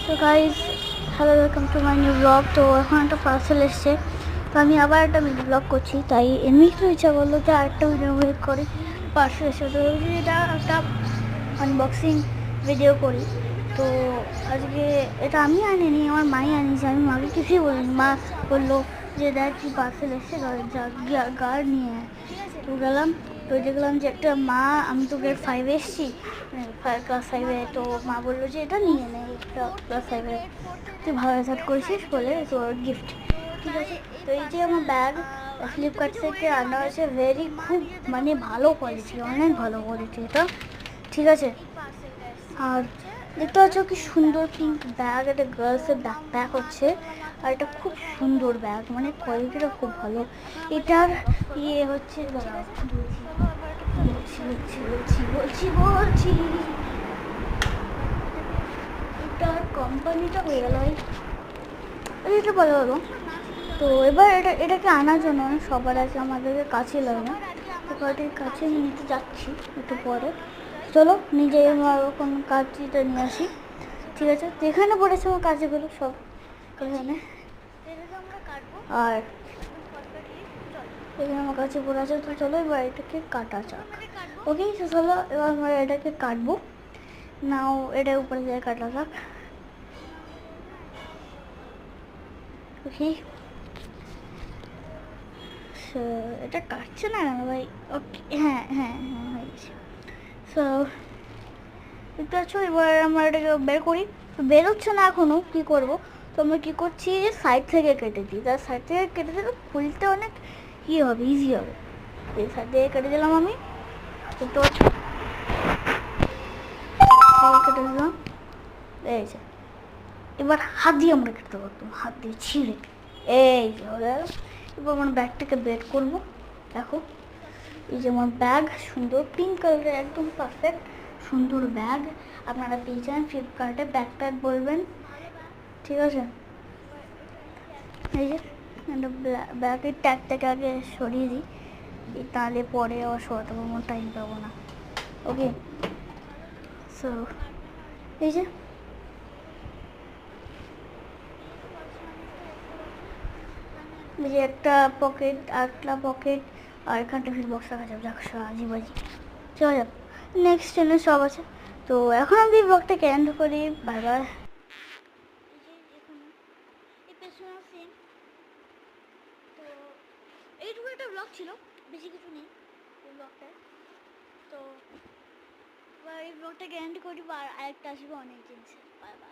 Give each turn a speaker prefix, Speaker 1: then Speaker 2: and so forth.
Speaker 1: তো guys hello, welcome to my new blog. তো এখন একটা পার্সেল এসছে, তো আমি আবার একটা মিনি ব্লগ করছি। তাই এমনি তো ইচ্ছা করলো যে আরেকটা ভিডিও মেক করি। পার্সেল এসে তো এটা একটা আনবক্সিং ভিডিও করি। তো আজকে এটা আমি আনিনি, আমার মাই আনিয়েছে। আমি মাকে কিছুই বলিনি। মা বললো যে দেখ কি পার্সেল এসছে, গার্ড নিয়ে আয়। তো গেলাম, তো দেখলাম যে একটা মা, আমি তো গ্রেড 5 এসেছি, ক্লাস 5-এ। তো মা বললো যে এটা নিয়ে নে, এটা ক্লাস 5-এ তুই ভালো রেজাল্ট করেছিস বলে তোর গিফট। ঠিক আছে, তো এই যে আমার ব্যাগ ফ্লিপকার্ট থেকে আনা হয়েছে, খুব মানে ভালো কোয়ালিটি, অনেক ভালো কোয়ালিটি এটা। ঠিক আছে, আর দেখতে পাচ্ছ কি সুন্দর পিঙ্ক ব্যাগ, একটা গার্লসের ব্যাগ হচ্ছে। আর এটা খুব সুন্দর ব্যাগ, মানে কোয়ালিটিটা খুব ভালো। এটার হচ্ছে, বলছি এটার কোম্পানিটা হয়ে গেল, এটা বলা হলো। তো এবার এটাকে আনার জন্য সবার আগে আমাদেরকে কাছে লাগে না, তো কয়টির কাছে নিতে যাচ্ছি একটু পরে। চলো নিজে আমার ওখান কাঁচিটা নিয়ে আসি। ঠিক আছে, তো এখানে পড়েছে আমার কাঁচিগুলো সব এখানে, আর এখানে আমার কাছে পড়ে আছে। তো চলো এবার এটাকে কাটা যাক। ওকে, তো চলো এবার আমরা এটাকে কাটবো। নাও এটা উপরে দিয়ে কাটা যাক। ওকে, এটা কাটছে না কেন ভাই? ওকে, হ্যাঁ হ্যাঁ হ্যাঁ হয়ে গেছে। সো দেখতে পাচ্ছ, এবার আমরা এটাকে বের করি। তো বেরোচ্ছে না এখনও, কী করবো? তো আমরা কী করছি, সাইড থেকে কেটে দিই। তার সাইড থেকে কেটে দিলে খুলতে অনেক হবে, ইজি হবে। এই সাইড থেকে কেটে দিলাম আমি, দেখতে পাচ্ছ কেটে দিলাম। এই যে এবার হাত দিয়ে আমরা কেটে পারতাম, হাত দিয়ে ছিঁড়ে। এই যে হয়ে গেল। এবার আমার ব্যাগটাকে বের করবো। দেখো, এই যে আমার ব্যাগ, সুন্দর পিঙ্ক কালারের, একদম পারফেক্ট সুন্দর ব্যাগ। আপনারা পেয়েছেন ফ্লিপকার্টে, ব্যাগ বলবেন। ঠিক আছে, এই যে ব্যাগের ট্যাগটাকে আগে সরিয়ে দিই, তাহলে পরে আবার সরাতে পারবো, টাইম পাবো না। ওকে, সো এই যে একটা পকেট, আরেকটা পকেট, আর এখানটা ফিল বক্স রাখা যাবে। যাক আজিবাজি, চলে যাক। নেক্সট চ্যানেল সব আছে। তো এখন আমি ব্লগটাকে এন্ড করি। Bye bye. তো এইটুকু একটা ব্লগ ছিল, বেশি কিছু নেই এই ব্লগটায়। তো এবার এই ব্লগটাকে এন্ড করি, আর আরেকটা আসবে অনেক জিনিসের। Bye bye.